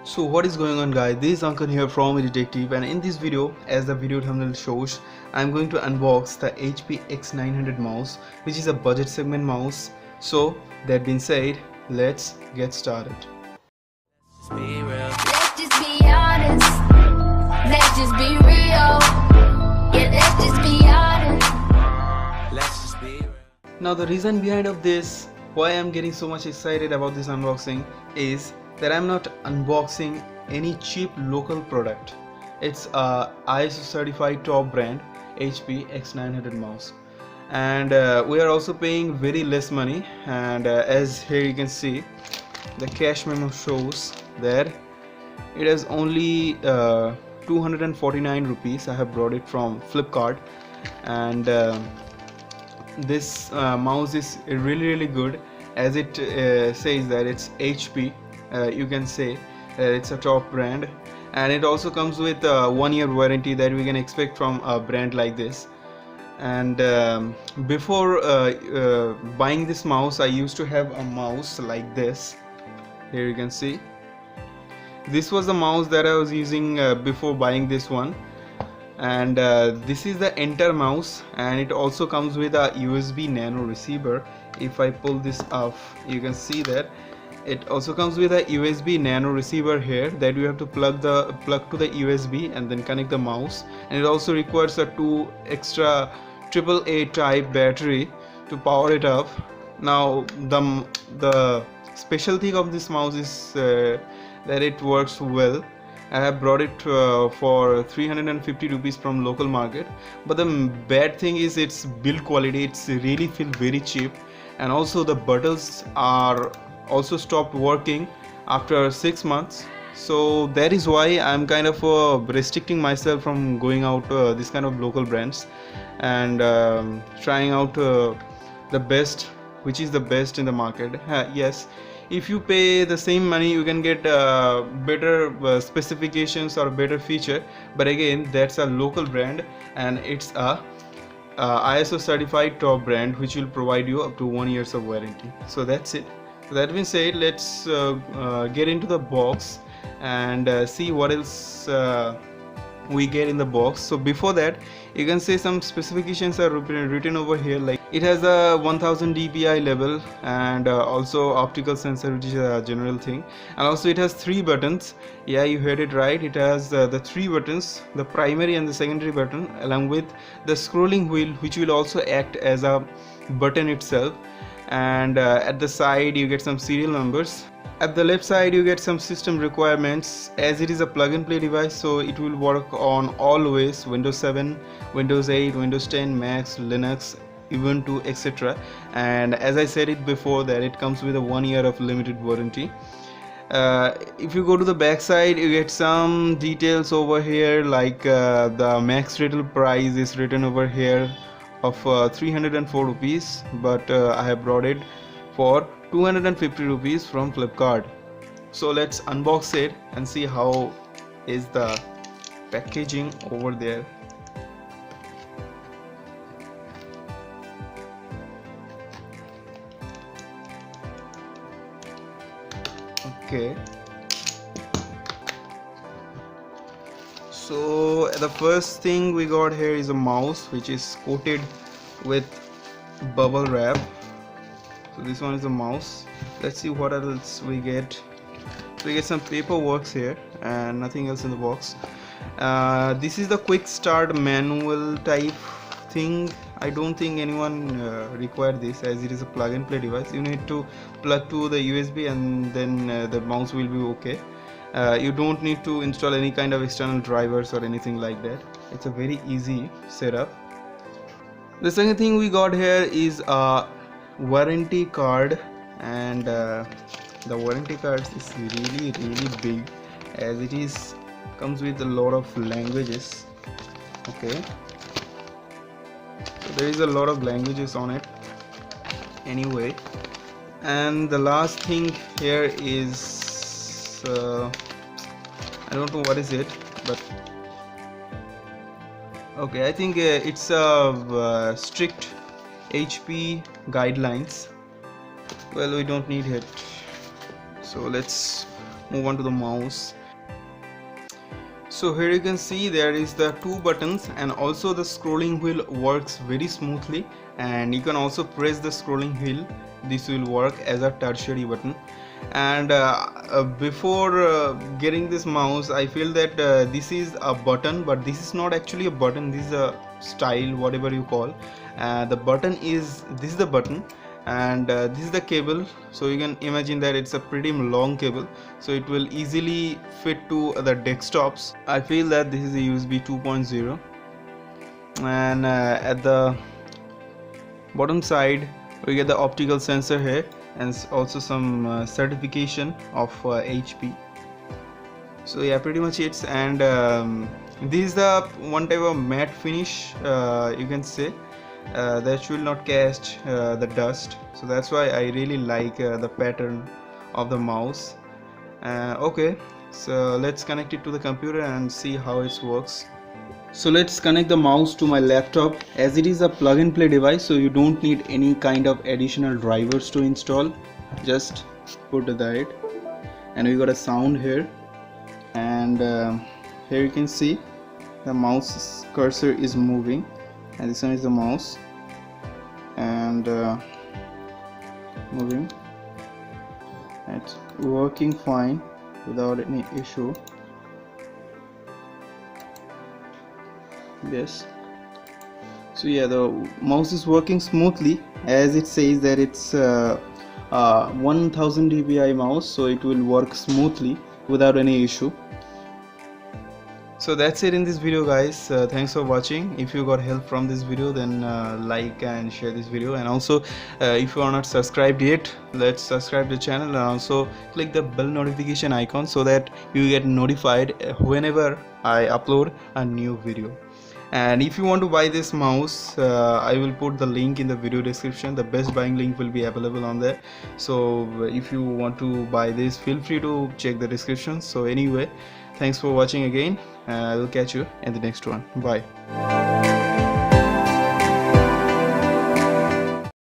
So what is going on, guys? This is Ankan here from Detective, and in this video, as the video thumbnail shows, I'm going to unbox the HP X900 mouse, which is a budget segment mouse. So that being said, let's get started. Be real. Let's just be honest. Let's just be real. Yeah, let's just be honest. Let's just be real. Now the reason behind of this, why I'm getting so much excited about this unboxing, is that I'm not unboxing any cheap local product. It's a ISO certified top brand HP X900 mouse, and we are also paying very less money. And as here you can see, the cash memo shows that it is only 249 rupees. I have brought it from Flipkart, and this mouse is really good, as it says that it's HP. You can say it's a top brand, and it also comes with a 1-year warranty that we can expect from a brand like this. And before buying this mouse, I used to have a mouse like this. Here you can see, this was the mouse that I was using before buying this one. And this is the Enter mouse, and it also comes with a USB nano receiver. If I pull this off, you can see that it also comes with a USB nano receiver here that you have to plug to the USB and then connect the mouse. And it also requires a 2 extra AAA type battery to power it up. Now the special thing of this mouse is that it works well. I have brought it for 350 rupees from local market, but the bad thing is its build quality. It's really feel very cheap, and also the buttons are also stopped working after 6 months. So that is why I'm kind of restricting myself from going out this kind of local brands and trying out the best, which is the best in the market. Yes, if you pay the same money, you can get better specifications or better feature, but again, that's a local brand, and it's a ISO certified top brand, which will provide you up to 1 year of warranty. So that's it. So that being said, let's get into the box and see what else we get in the box. So before that, you can see some specifications are written over here, like it has a 1000 dpi level, and also optical sensor, which is a general thing. And also it has 3 buttons. Yeah, you heard it right, it has the 3 buttons, the primary and the secondary button, along with the scrolling wheel, which will also act as a button itself. And at the side you get some serial numbers. At the left side you get some system requirements, as it is a plug and play device, so it will work on all OS: Windows 7, Windows 8, Windows 10, Mac, Linux, Ubuntu, etc. And as I said it before, that it comes with a 1 year of limited warranty. If you go to the back side, you get some details over here, like the max retail price is written over here of 304 rupees, but I have brought it for 250 rupees from Flipkart. So let's unbox it and see how is the packaging over there. Okay, so the first thing we got here is a mouse, which is coated with bubble wrap. So this one is a mouse. Let's see what else we get. So we get some paperwork here and nothing else in the box. This is the quick start manual type thing. I don't think anyone require this, as it is a plug and play device. You need to plug to the USB and then the mouse will be okay. You don't need to install any kind of external drivers or anything like that. It's a very easy setup. The second thing we got here is a warranty card, and the warranty card is really big, as it is comes with a lot of languages. Okay, so there is a lot of languages on it anyway. And the last thing here is I don't know what is it, but okay, I think it's a strict HP guidelines. Well, we don't need it, so let's move on to the mouse. So here you can see there is the two buttons, and also the scrolling wheel works very smoothly, and you can also press the scrolling wheel. This will work as a tertiary button. And before getting this mouse, I feel that this is a button, but this is not actually a button. This is a style, whatever you call. The button is, this is the button, and this is the cable. So you can imagine that it's a pretty long cable, so it will easily fit to the desktops. I feel that this is a USB 2.0, and at the bottom side we get the optical sensor here, and also some certification of HP. So yeah, pretty much it's, and this is the one type of matte finish, you can say, that will not catch the dust. So that's why I really like the pattern of the mouse. Okay, so let's connect it to the computer and see how it works. So let's connect the mouse to my laptop, as it is a plug and play device, so you don't need any kind of additional drivers to install. Just put that, and we got a sound here, and here you can see the mouse cursor is moving, and this one is the mouse, and moving. It's working fine without any issue. Yes, so yeah, the mouse is working smoothly, as it says that it's 1000 dpi mouse, so it will work smoothly without any issue. So that's it in this video, guys. Thanks for watching. If you got help from this video, then like and share this video, and also if you are not subscribed yet, let's subscribe the channel, and also click the bell notification icon so that you get notified whenever I upload a new video. And if you want to buy this mouse, I will put the link in the video description. The best buying link will be available on there, so if you want to buy this, feel free to check the description. So anyway, thanks for watching again. I will catch you in the next one. Bye.